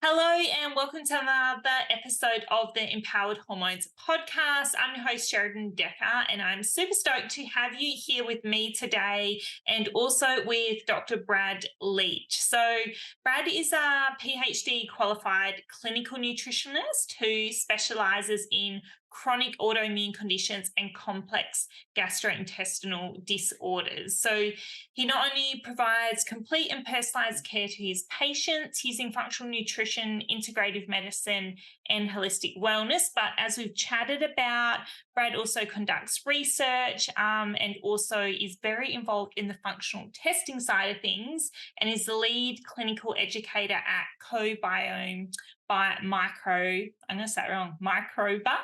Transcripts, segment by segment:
Hello and welcome to another episode of the Empowered Hormones podcast. I'm your host, Sheridan Decker, and I'm super stoked to have you here with me today and also with Dr. Brad Leech. So Brad is a PhD qualified clinical nutritionist who specializes in chronic autoimmune conditions and complex gastrointestinal disorders. So he not only provides complete and personalized care to his patients using functional nutrition, integrative medicine, and holistic wellness, but as we've chatted about, Brad also conducts research and also is very involved in the functional testing side of things and is the lead clinical educator at Cobiome by I'm going to say it wrong, Microba,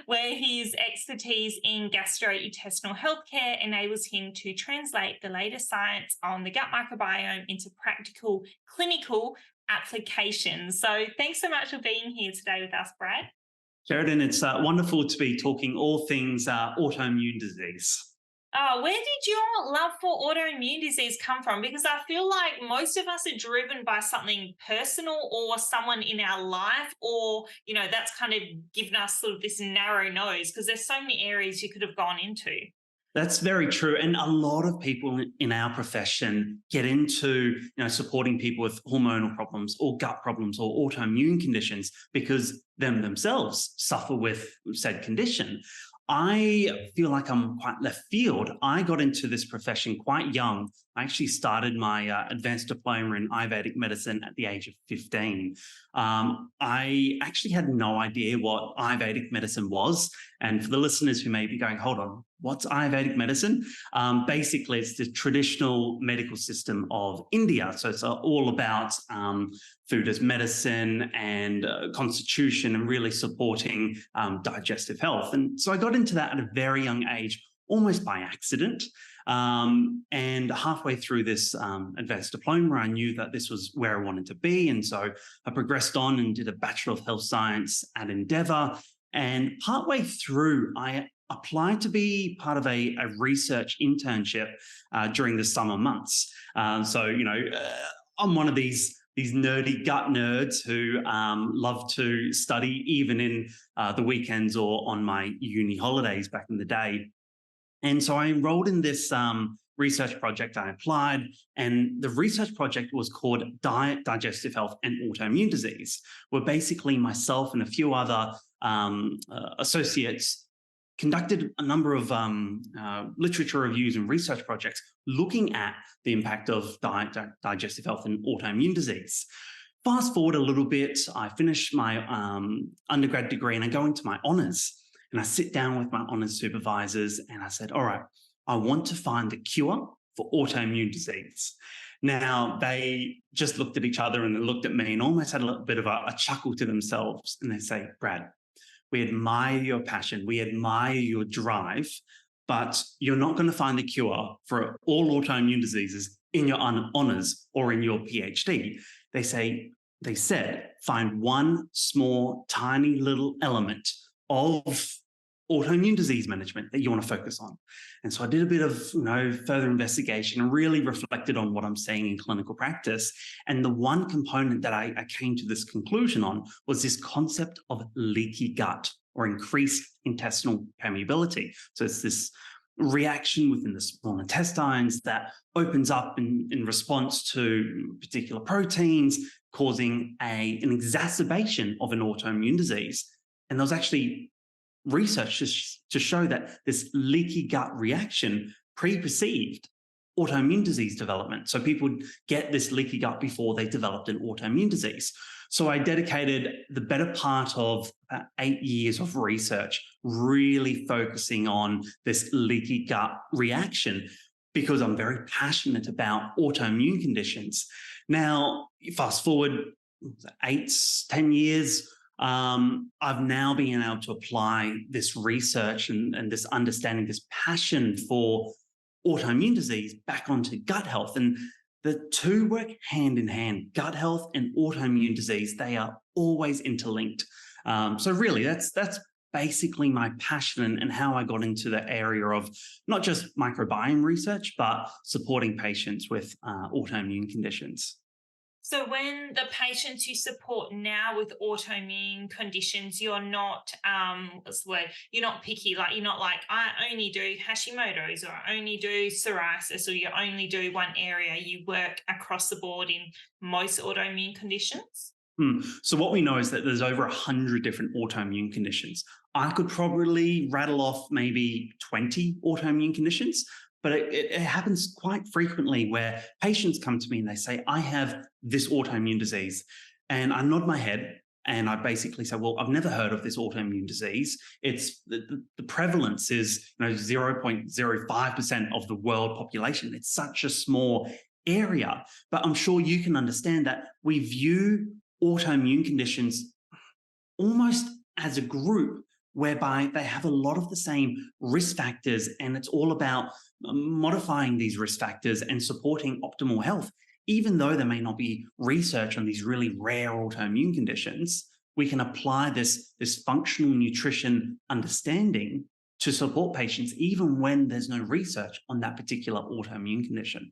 where his expertise in gastrointestinal healthcare enables him to translate the latest science on the gut microbiome into practical clinical applications. So thanks so much for being here today with us, Brad. Sheridan, it's wonderful to be talking all things autoimmune disease. Oh, where did your love for autoimmune disease come from? Because I feel like most of us are driven by something personal or someone in our life, or, that's kind of given us sort of this narrow nose because there's so many areas you could have gone into. That's very true. And a lot of people in our profession get into, supporting people with hormonal problems or gut problems or autoimmune conditions because themselves suffer with said condition. I feel like I'm quite left field. I got into this profession quite young. I actually started my advanced diploma in Ayurvedic medicine at the age of 15. I actually had no idea what Ayurvedic medicine was. And for the listeners who may be going, hold on, what's Ayurvedic medicine? Basically, it's the traditional medical system of India. So it's all about food as medicine and constitution and really supporting digestive health. And so I got into that at a very young age, almost by accident. And halfway through this advanced diploma, I knew that this was where I wanted to be. And so I progressed on and did a Bachelor of Health Science at Endeavour. And partway through, I applied to be part of a research internship during the summer months. I'm one of these nerdy gut nerds who love to study even in the weekends or on my uni holidays back in the day. And so I enrolled in this research project. I applied, and the research project was called Diet, Digestive Health and Autoimmune Disease, where basically myself and a few other associates conducted a number of literature reviews and research projects looking at the impact of diet, digestive health and autoimmune disease. Fast forward a little bit, I finished my undergrad degree and I go into my honours. And I sit down with my honours supervisors and I said, all right, I want to find the cure for autoimmune disease. Now, they just looked at each other and they looked at me and almost had a little bit of a chuckle to themselves. And they say, Brad, we admire your passion, we admire your drive, but you're not going to find the cure for all autoimmune diseases in your honours or in your PhD. They said, find one small, tiny little element of autoimmune disease management that you want to focus on. And so I did a bit of further investigation and really reflected on what I'm seeing in clinical practice. And the one component that I came to this conclusion on was this concept of leaky gut or increased intestinal permeability. So it's this reaction within the small intestines that opens up in response to particular proteins, causing an exacerbation of an autoimmune disease. And there was actually research to show that this leaky gut reaction pre-perceived autoimmune disease development. So people would get this leaky gut before they developed an autoimmune disease. So I dedicated the better part of 8 years of research really focusing on this leaky gut reaction because I'm very passionate about autoimmune conditions. Now, fast forward 8-10 years, I've now been able to apply this research and this understanding, this passion for autoimmune disease back onto gut health. And the two work hand in hand. Gut health and autoimmune disease, they are always interlinked. So really, that's basically my passion and how I got into the area of not just microbiome research, but supporting patients with autoimmune conditions. So when the patients you support now with autoimmune conditions, you're not what's the word? You're not picky. Like you're not like, I only do Hashimoto's or I only do psoriasis or you only do one area. You work across the board in most autoimmune conditions. So what we know is that there's over 100 different autoimmune conditions. I could probably rattle off maybe 20 autoimmune conditions, but it happens quite frequently where patients come to me and they say, I have this autoimmune disease. And I nod my head and I basically say, well, I've never heard of this autoimmune disease. It's the prevalence is 0.05% of the world population. It's such a small area. But I'm sure you can understand that we view autoimmune conditions almost as a group whereby they have a lot of the same risk factors, and it's all about modifying these risk factors and supporting optimal health. Even though there may not be research on these really rare autoimmune conditions, we can apply this functional nutrition understanding to support patients even when there's no research on that particular autoimmune condition.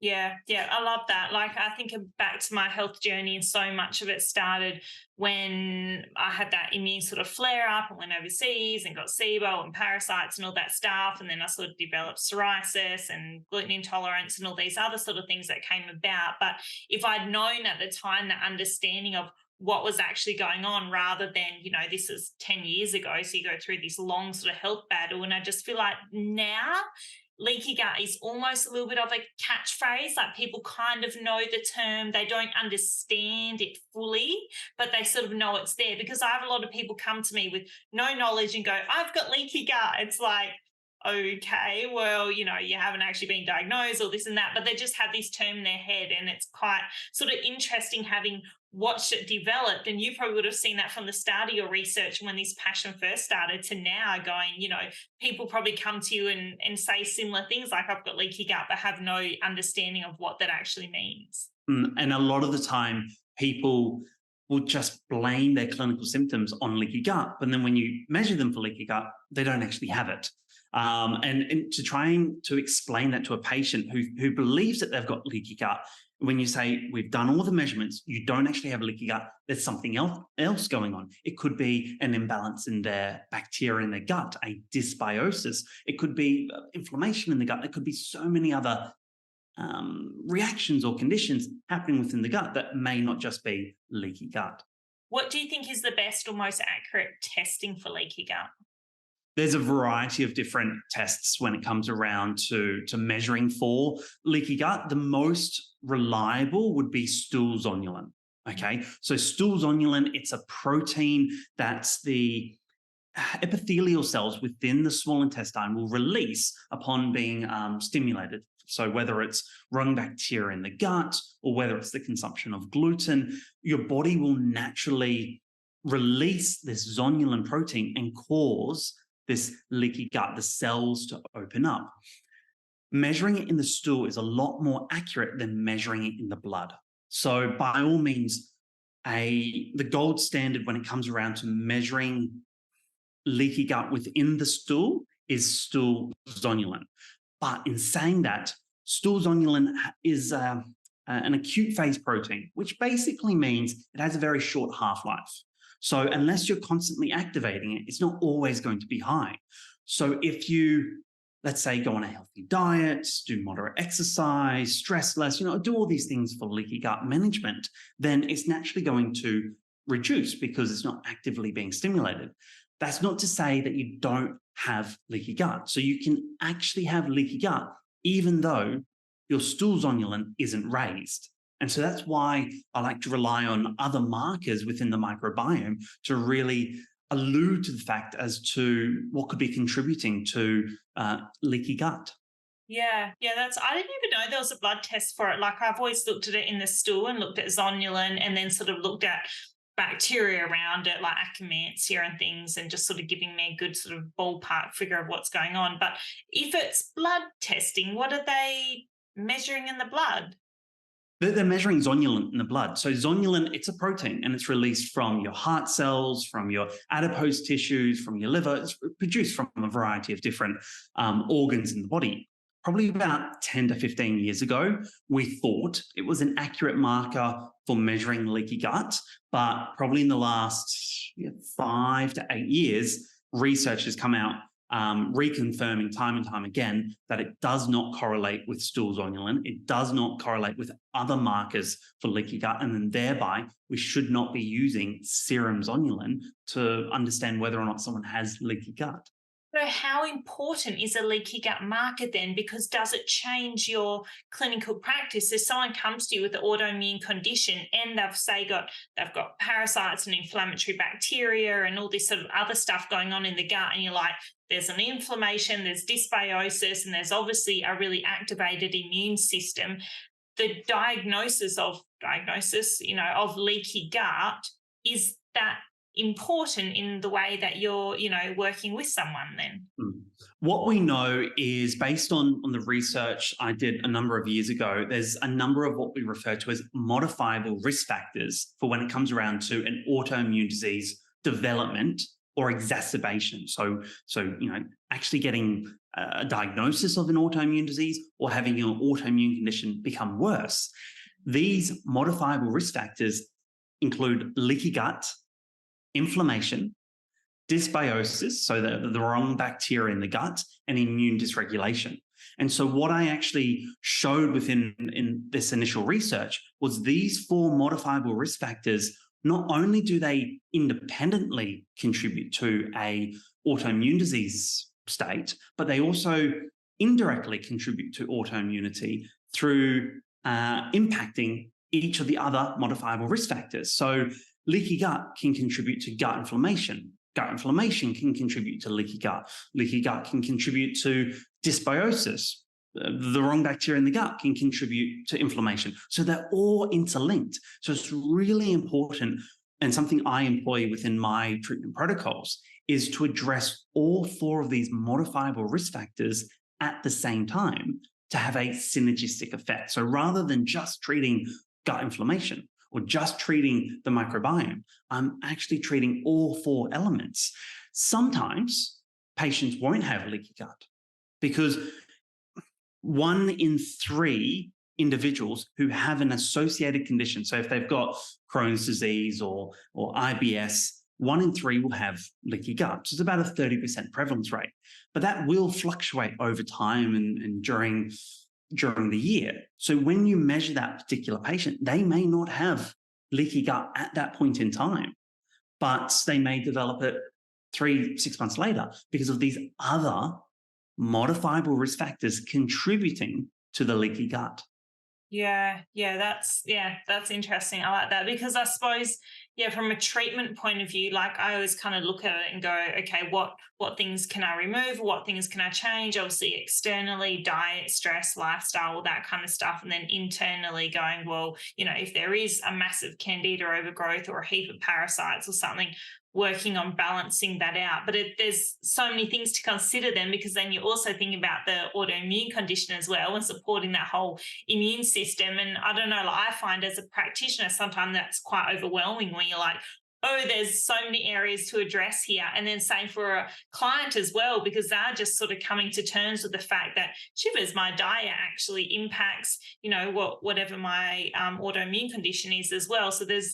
Yeah, yeah, I love that. Like, I think back to my health journey, and so much of it started when I had that immune sort of flare up and went overseas and got SIBO and parasites and all that stuff. And then I sort of developed psoriasis and gluten intolerance and all these other sort of things that came about. But if I'd known at the time the understanding of what was actually going on rather than, this is 10 years ago. So you go through this long sort of health battle. And I just feel like now leaky gut is almost a little bit of a catchphrase. Like people kind of know the term, they don't understand it fully, but they sort of know it's there because I have a lot of people come to me with no knowledge and go, I've got leaky gut. It's like, okay, well, you haven't actually been diagnosed or this and that, but they just have this term in their head. And it's quite sort of interesting having watched it developed. And you probably would have seen that from the start of your research when this passion first started to now going, people probably come to you and say similar things like, I've got leaky gut, but have no understanding of what that actually means. And a lot of the time, people will just blame their clinical symptoms on leaky gut. But then when you measure them for leaky gut, they don't actually have it. And to try and to explain that to a patient who believes that they've got leaky gut, when you say we've done all the measurements, you don't actually have leaky gut, there's something else going on. It could be an imbalance in their bacteria in their gut, a dysbiosis. It could be inflammation in the gut. There could be so many other reactions or conditions happening within the gut that may not just be leaky gut. What do you think is the best or most accurate testing for leaky gut? There's a variety of different tests when it comes around to measuring for leaky gut. The most reliable would be stool zonulin. Okay, so stool zonulin, it's a protein that's the epithelial cells within the small intestine will release upon being stimulated. So whether it's wrong bacteria in the gut or whether it's the consumption of gluten, your body will naturally release this zonulin protein and cause this leaky gut, the cells to open up. Measuring it in the stool is a lot more accurate than measuring it in the blood. So by all means, the gold standard when it comes around to measuring leaky gut within the stool is stool zonulin. But in saying that, stool zonulin is an acute phase protein, which basically means it has a very short half-life. So unless you're constantly activating it, it's not always going to be high. So if you, let's say, go on a healthy diet, do moderate exercise, stress less, do all these things for leaky gut management, then it's naturally going to reduce because it's not actively being stimulated. That's not to say that you don't have leaky gut. So you can actually have leaky gut even though your stool zonulin isn't raised. And so that's why I like to rely on other markers within the microbiome to really allude to the fact as to what could be contributing to leaky gut. Yeah, I didn't even know there was a blood test for it. Like I've always looked at it in the stool and looked at zonulin and then sort of looked at bacteria around it, like Akkermansia and things, and just sort of giving me a good sort of ballpark figure of what's going on. But if it's blood testing, what are they measuring in the blood? They're measuring zonulin in the blood. So zonulin, it's a protein and it's released from your heart cells, from your adipose tissues, from your liver. It's produced from a variety of different organs in the body. probably about 10 to 15 years ago, we thought it was an accurate marker for measuring leaky gut. But probably in the last 5 to 8 years, research has come out reconfirming time and time again that it does not correlate with stool zonulin. It does not correlate with other markers for leaky gut. And then thereby, we should not be using serum zonulin to understand whether or not someone has leaky gut. So, how important is a leaky gut marker then? Because does it change your clinical practice? If someone comes to you with an autoimmune condition and they've got parasites and inflammatory bacteria and all this sort of other stuff going on in the gut, and you're like, there's an inflammation, there's dysbiosis, and there's obviously a really activated immune system. The diagnosis, of leaky gut, is that important in the way that you're, working with someone then? What we know is based on the research I did a number of years ago, there's a number of what we refer to as modifiable risk factors for when it comes around to an autoimmune disease development or exacerbation. So actually getting a diagnosis of an autoimmune disease or having your autoimmune condition become worse. These modifiable risk factors include leaky gut, inflammation, dysbiosis, so the wrong bacteria in the gut, and immune dysregulation. And so what I actually showed in this initial research was these four modifiable risk factors, not only do they independently contribute to a autoimmune disease state, but they also indirectly contribute to autoimmunity through impacting each of the other modifiable risk factors. So leaky gut can contribute to gut inflammation. Gut inflammation can contribute to leaky gut. Leaky gut can contribute to dysbiosis. The wrong bacteria in the gut can contribute to inflammation. So they're all interlinked. So it's really important, and something I employ within my treatment protocols is to address all four of these modifiable risk factors at the same time to have a synergistic effect. So rather than just treating gut inflammation or just treating the microbiome, I'm actually treating all four elements. Sometimes patients won't have leaky gut because 1 in 3 individuals who have an associated condition, so if they've got Crohn's disease or IBS, 1 in 3 will have leaky gut. So it's about a 30% prevalence rate. But that will fluctuate over time and during the year. So when you measure that particular patient, they may not have leaky gut at that point in time, but they may develop it 3-6 months later because of these other modifiable risk factors contributing to the leaky gut. That's interesting. I like that because I suppose, from a treatment point of view, like I always kind of look at it and go, okay, what things can I remove? What things can I change? Obviously, externally, diet, stress, lifestyle, all that kind of stuff. And then internally going, well, if there is a massive candida overgrowth or a heap of parasites or something, working on balancing that out. But there's so many things to consider then, because then you're also thinking about the autoimmune condition as well and supporting that whole immune system. And I don't know, like I find as a practitioner, sometimes that's quite overwhelming when you're like, oh, there's so many areas to address here. And then same for a client as well, because they're just sort of coming to terms with the fact that, shivers, my diet actually impacts, whatever my autoimmune condition is as well. So there's,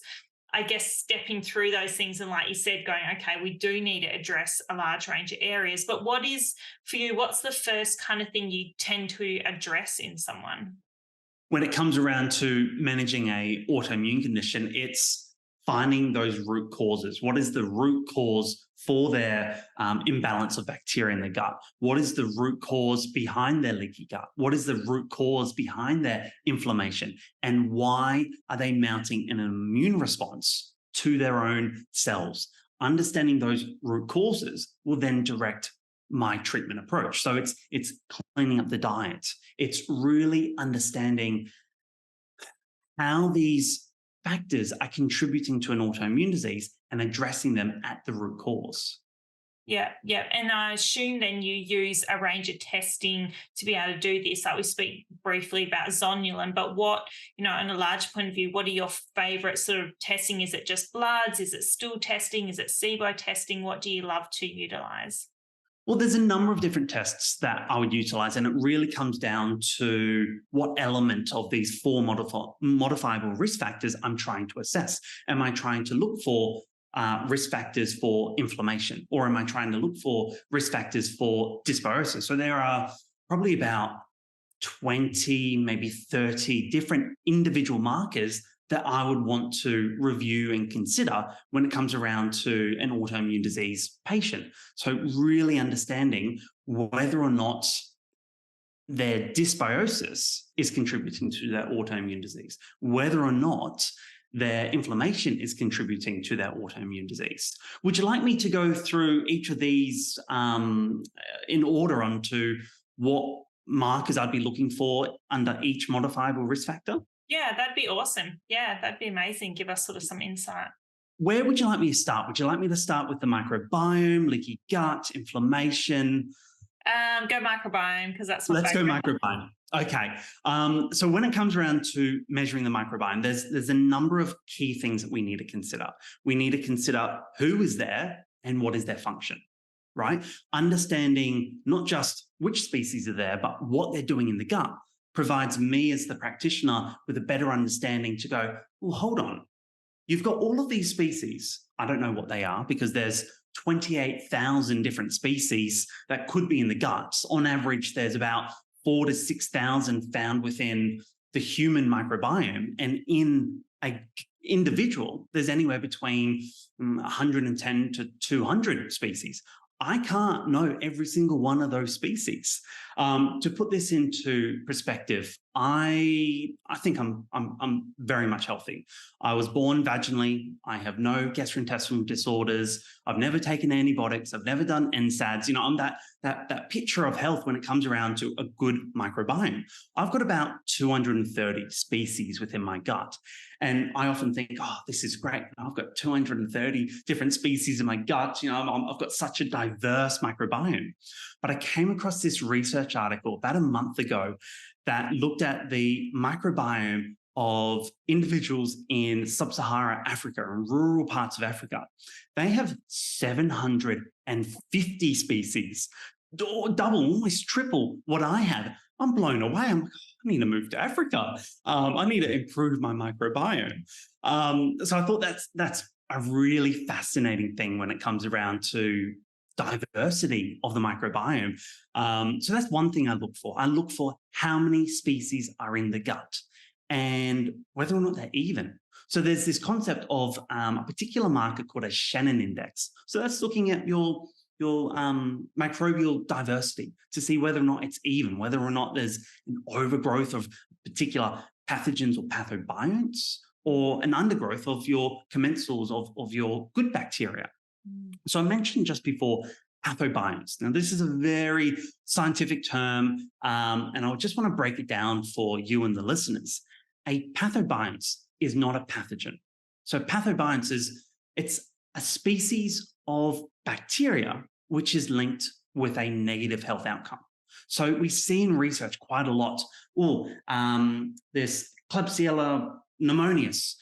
I guess, stepping through those things and, like you said, going, okay, we do need to address a large range of areas. But what is, for you, what's the first kind of thing you tend to address in someone? When it comes around to managing a autoimmune condition, it's finding those root causes. What is the root cause for their imbalance of bacteria in the gut? What is the root cause behind their leaky gut? What is the root cause behind their inflammation? And why are they mounting an immune response to their own cells? Understanding those root causes will then direct my treatment approach. So it's cleaning up the diet. It's really understanding how these factors are contributing to an autoimmune disease and addressing them at the root cause. Yeah. And I assume then you use a range of testing to be able to do this. Like we speak briefly about zonulin, but what, on a large point of view, what are your favorite sort of testing? Is it just bloods? Is it stool testing? Is it SIBO testing? What do you love to utilize? Well, there's a number of different tests that I would utilize, and it really comes down to what element of these four modifiable risk factors I'm trying to assess. Am I trying to look for risk factors for inflammation, or am I trying to look for risk factors for dysbiosis? So there are probably about 20, maybe 30 different individual markers that I would want to review and consider when it comes around to an autoimmune disease patient. So, really understanding whether or not their dysbiosis is contributing to their autoimmune disease, whether or not their inflammation is contributing to their autoimmune disease. Would you like me to go through each of these in order onto what markers I'd be looking for under each modifiable risk factor? Yeah, that'd be awesome. Yeah, that'd be amazing. Give us sort of some insight. Where would you like me to start? Would you like me to start with the microbiome, leaky gut, inflammation? Go microbiome because that's my Let's go favorite. microbiome. Okay. So when it comes around to measuring the microbiome, there's a number of key things that we need to consider. We need to consider who is there and what is their function, right? Understanding not just which species are there, but what they're doing in the gut provides me as the practitioner with a better understanding to go, well, hold on. You've got all of these species. I don't know what they are because there's 28,000 different species that could be in the guts. On average, there's about 4 to 6,000 found within the human microbiome. And in an individual, there's anywhere between 110 to 200 species. I can't know every single one of those species. To put this into perspective, I think I'm very much healthy. I was born vaginally. I have no gastrointestinal disorders. I've never taken antibiotics. I've never done NSAIDs. I'm that picture of health when it comes around to a good microbiome. I've got about 230 species within my gut. And I often think, oh, this is great. I've got 230 different species in my gut. I've got such a diverse microbiome. But I came across this research article about a month ago that looked at the microbiome of individuals in sub-Saharan Africa and rural parts of Africa. They have 750 species, double, almost triple what I have. I'm blown away. I'm like, I need to move to Africa. I need to improve my microbiome. So I thought that's a really fascinating thing when it comes around to diversity of the microbiome. So that's one thing I look for. I look for how many species are in the gut and whether or not they're even. So there's this concept of a particular marker called a Shannon index. So that's looking at your microbial diversity to see whether or not it's even, whether or not there's an overgrowth of particular pathogens or pathobionts or an undergrowth of your commensals of your good bacteria. So I mentioned just before pathobionts. Now, this is a very scientific term, and I just want to break it down for you and the listeners. A pathobionts is not a pathogen. So pathobionts it's a species of bacteria which is linked with a negative health outcome. So we see in research quite a lot. There's Klebsiella pneumonitis,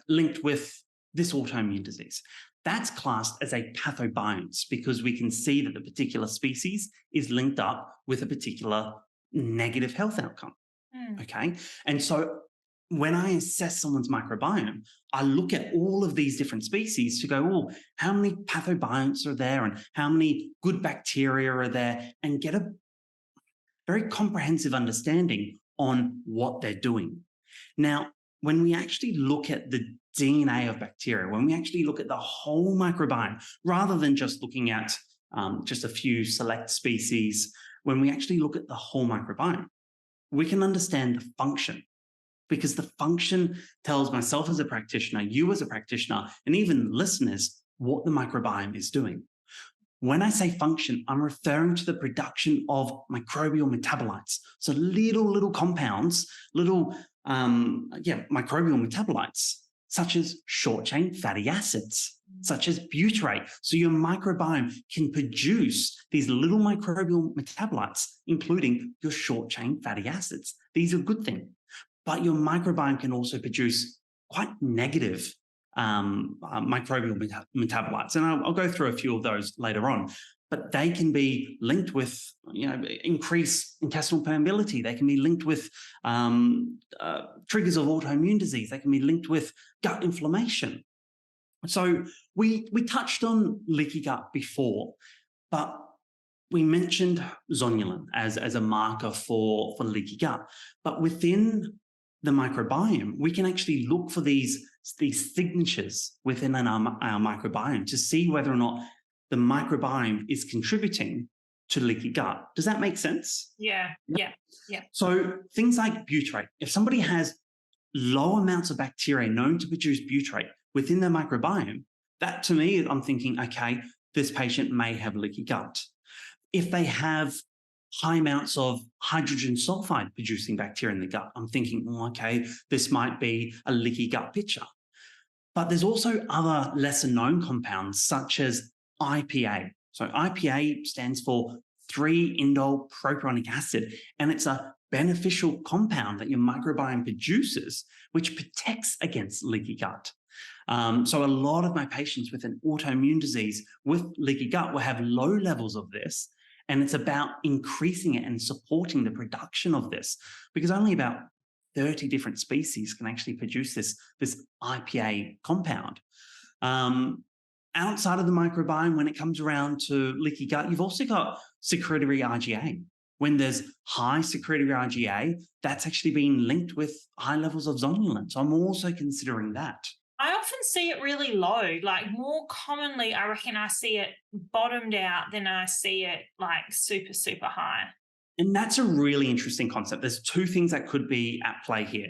linked with this autoimmune disease. That's classed as a pathobionts because we can see that the particular species is linked up with a particular negative health outcome. Okay. And so when I assess someone's microbiome, I look at all of these different species to go, how many pathobionts are there and how many good bacteria are there, and get a very comprehensive understanding on what they're doing. Now, when we actually look at the DNA of bacteria, when we actually look at the whole microbiome, rather than just looking at just a few select species, when we actually look at the whole microbiome, we can understand the function. Because the function tells myself as a practitioner, you as a practitioner, and even listeners what the microbiome is doing. When I say function, I'm referring to the production of microbial metabolites. So little compounds, microbial metabolites, such as short-chain fatty acids, such as butyrate. So your microbiome can produce these little microbial metabolites, including your short-chain fatty acids. These are a good thing. But your microbiome can also produce quite negative microbial metabolites. And I'll go through a few of those later on. but they can be linked with, increased intestinal permeability. They can be linked with triggers of autoimmune disease. They can be linked with gut inflammation. So we touched on leaky gut before, but we mentioned zonulin as a marker for leaky gut. But within the microbiome, we can actually look for these signatures within our microbiome to see whether or not the microbiome is contributing to leaky gut. Does that make sense? Yeah. So things like butyrate. If somebody has low amounts of bacteria known to produce butyrate within their microbiome, that to me, I'm thinking, okay, this patient may have leaky gut. If they have high amounts of hydrogen sulfide producing bacteria in the gut, I'm thinking, okay, this might be a leaky gut picture. But there's also other lesser known compounds such as IPA. So IPA stands for 3-indole propionic acid, and it's a beneficial compound that your microbiome produces, which protects against leaky gut. So a lot of my patients with an autoimmune disease with leaky gut will have low levels of this, and it's about increasing it and supporting the production of this, because only about 30 different species can actually produce this IPA compound. Outside of the microbiome, when it comes around to leaky gut, you've also got secretory IgA. When there's high secretory IgA, that's actually been linked with high levels of zonulin. So I'm also considering that. I often see it really low. Like, more commonly, I reckon I see it bottomed out than I see it like super, super high. And that's a really interesting concept. There's two things that could be at play here.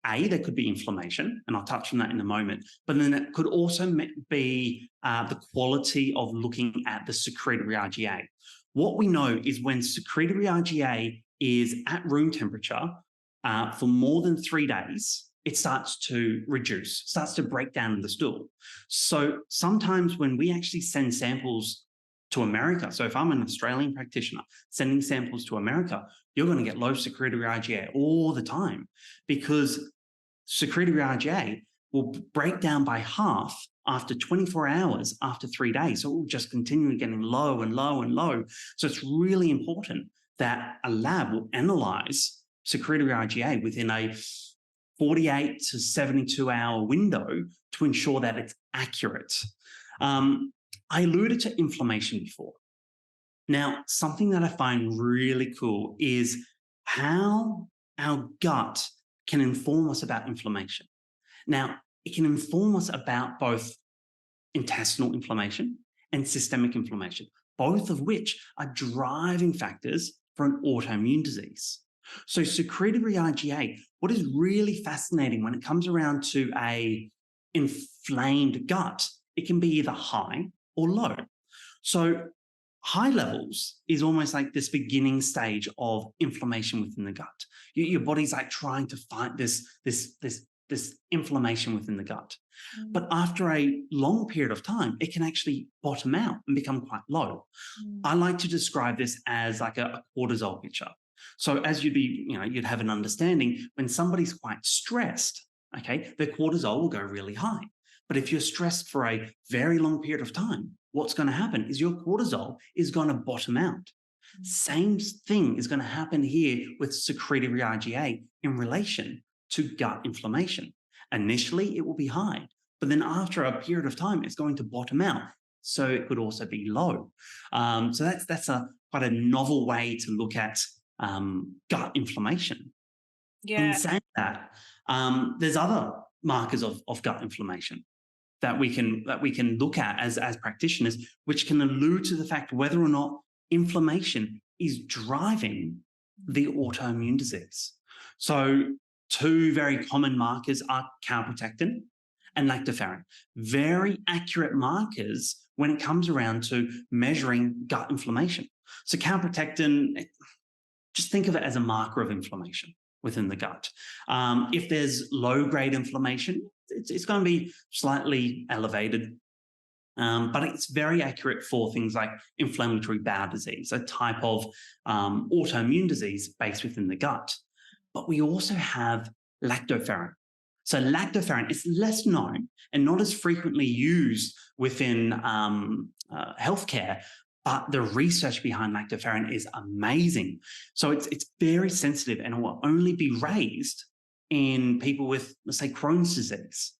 There could be inflammation, and I'll touch on that in a moment, but then it could also be the quality of looking at the secretory IgA. What we know is when secretory IgA is at room temperature for more than 3 days, it starts to reduce, starts to break down in the stool. So sometimes when we actually send samples to America, so if I'm an Australian practitioner sending samples to America, you're going to get low secretory IgA all the time, because secretory IgA will break down by half after 24 hours after 3 days. So it will just continue getting low and low and low. So it's really important that a lab will analyze secretory IgA within a 48 to 72 hour window to ensure that it's accurate. I alluded to inflammation before. Now, something that I find really cool is how our gut can inform us about inflammation. Now, it can inform us about both intestinal inflammation and systemic inflammation, both of which are driving factors for an autoimmune disease. So secretory IgA, what is really fascinating when it comes around to a inflamed gut, it can be either high or low. So high levels is almost like this beginning stage of inflammation within the gut. Your body's like trying to fight this inflammation within the gut. But after a long period of time, it can actually bottom out and become quite low. I like to describe this as like a cortisol picture. So as you'd have an understanding, when somebody's quite stressed, okay, their cortisol will go really high. But if you're stressed for a very long period of time, what's going to happen is your cortisol is going to bottom out. Same thing is going to happen here with secretory IgA in relation to gut inflammation. Initially, it will be high, but then after a period of time, it's going to bottom out. So it could also be low. So that's quite a novel way to look at gut inflammation. Yeah. In saying that, there's other markers of gut inflammation that we can look at as practitioners, which can allude to the fact whether or not inflammation is driving the autoimmune disease. So two very common markers are calprotectin and lactoferrin. Very accurate markers when it comes around to measuring gut inflammation. So calprotectin, just think of it as a marker of inflammation within the gut. If there's low-grade inflammation, it's going to be slightly elevated, but it's very accurate for things like inflammatory bowel disease, a type of autoimmune disease based within the gut. But we also have lactoferrin. So lactoferrin is less known and not as frequently used within healthcare, but the research behind lactoferrin is amazing. So it's very sensitive, and it will only be raised in people with, let's say, Crohn's disease.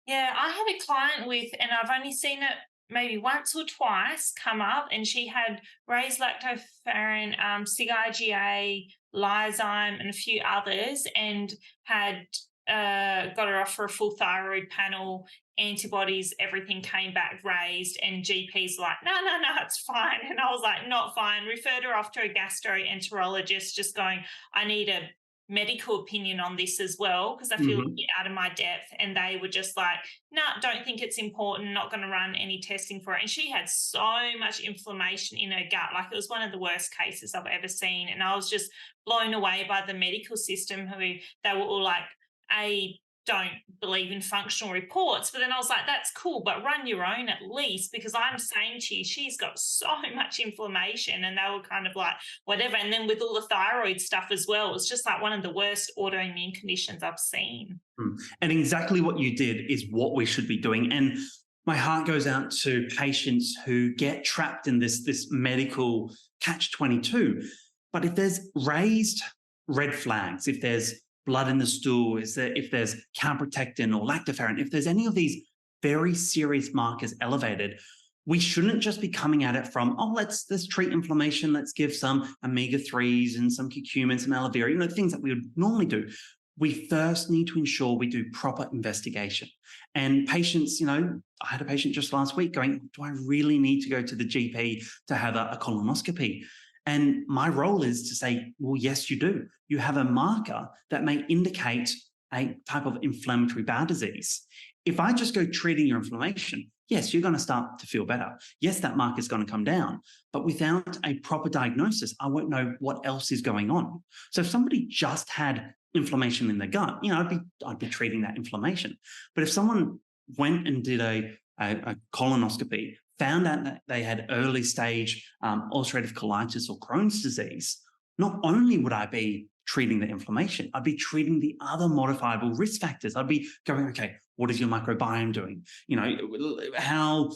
Yeah, I had a client with, and I've only seen it maybe once or twice come up, and she had raised lactoferrin, CIGA, lysozyme, and a few others, and had got her off for a full thyroid panel, antibodies, everything came back raised, and GP's like, no, no, no, it's fine. And I was like, not fine. Referred her off to a gastroenterologist, just going, I need a medical opinion on this as well, because I feel a Mhm. bit out of my depth. And they were just like, no, don't think it's important, not going to run any testing for it. And she had so much inflammation in her gut. Like, it was one of the worst cases I've ever seen. And I was just blown away by the medical system, who they were all like, don't believe in functional reports. But then I was like, that's cool, but run your own at least, because I'm saying to you, she's got so much inflammation. And they were kind of like, whatever. And then with all the thyroid stuff as well, it's just like one of the worst autoimmune conditions I've seen. And exactly what you did is what we should be doing. And my heart goes out to patients who get trapped in this medical catch-22. But if there's raised red flags, if there's blood in the stool, if there's calprotectin or lactoferrin, if there's any of these very serious markers elevated, we shouldn't just be coming at it from, oh, let's treat inflammation, let's give some omega-3s and some curcumin, some aloe vera, things that we would normally do. We first need to ensure we do proper investigation. And patients, I had a patient just last week going, do I really need to go to the GP to have a colonoscopy? And my role is to say, well, yes, you do. You have a marker that may indicate a type of inflammatory bowel disease. If I just go treating your inflammation, yes, you're going to start to feel better. Yes, that marker is going to come down. But without a proper diagnosis, I won't know what else is going on. So if somebody just had inflammation in the gut, I'd be treating that inflammation. But if someone went and did a colonoscopy, found out that they had early stage ulcerative colitis or Crohn's disease, not only would I be treating the inflammation, I'd be treating the other modifiable risk factors. I'd be going, okay, what is your microbiome doing? How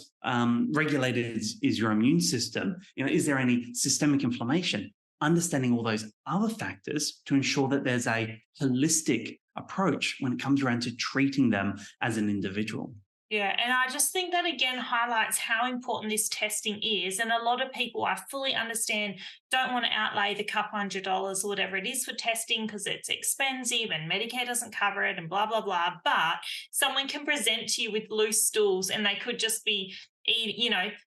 regulated is your immune system? Is there any systemic inflammation? Understanding all those other factors to ensure that there's a holistic approach when it comes around to treating them as an individual. Yeah, and I just think that again highlights how important this testing is. And a lot of people, I fully understand, don't want to outlay the couple $100 or whatever it is for testing because it's expensive and Medicare doesn't cover it and blah, blah, blah. But someone can present to you with loose stools and they could just be,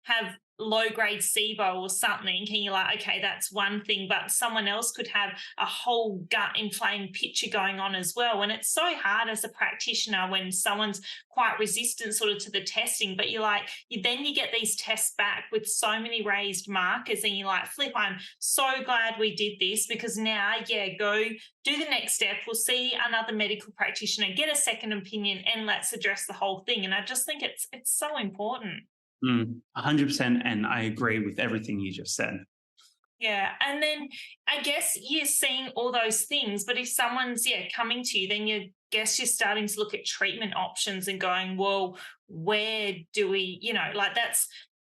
have low grade SIBO or something. And you're like, okay, that's one thing, but someone else could have a whole gut inflamed picture going on as well. And it's so hard as a practitioner when someone's quite resistant sort of to the testing, but then you get these tests back with so many raised markers and you're like, Flip, I'm so glad we did this, because now, go do the next step. We'll see another medical practitioner, get a second opinion, and let's address the whole thing. And I just think it's so important. 100%. And I agree with everything you just said. Yeah. And then I guess you're seeing all those things, but if someone's coming to you, then you're starting to look at treatment options and going, well, where do we, that's,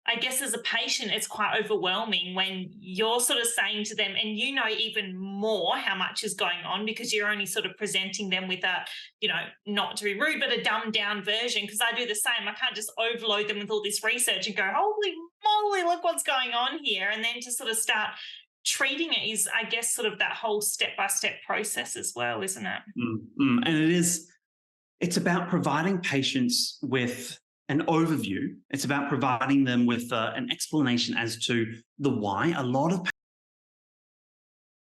I guess as a patient, it's quite overwhelming when you're sort of saying to them, and even more how much is going on because you're only sort of presenting them with a, not to be rude, but a dumbed down version, because I do the same. I can't just overload them with all this research and go, holy moly, look what's going on here. And then to sort of start treating it is, I guess, sort of that whole step-by-step process as well, isn't it? And it's about providing patients with an overview. It's about providing them with an explanation as to the why. A lot of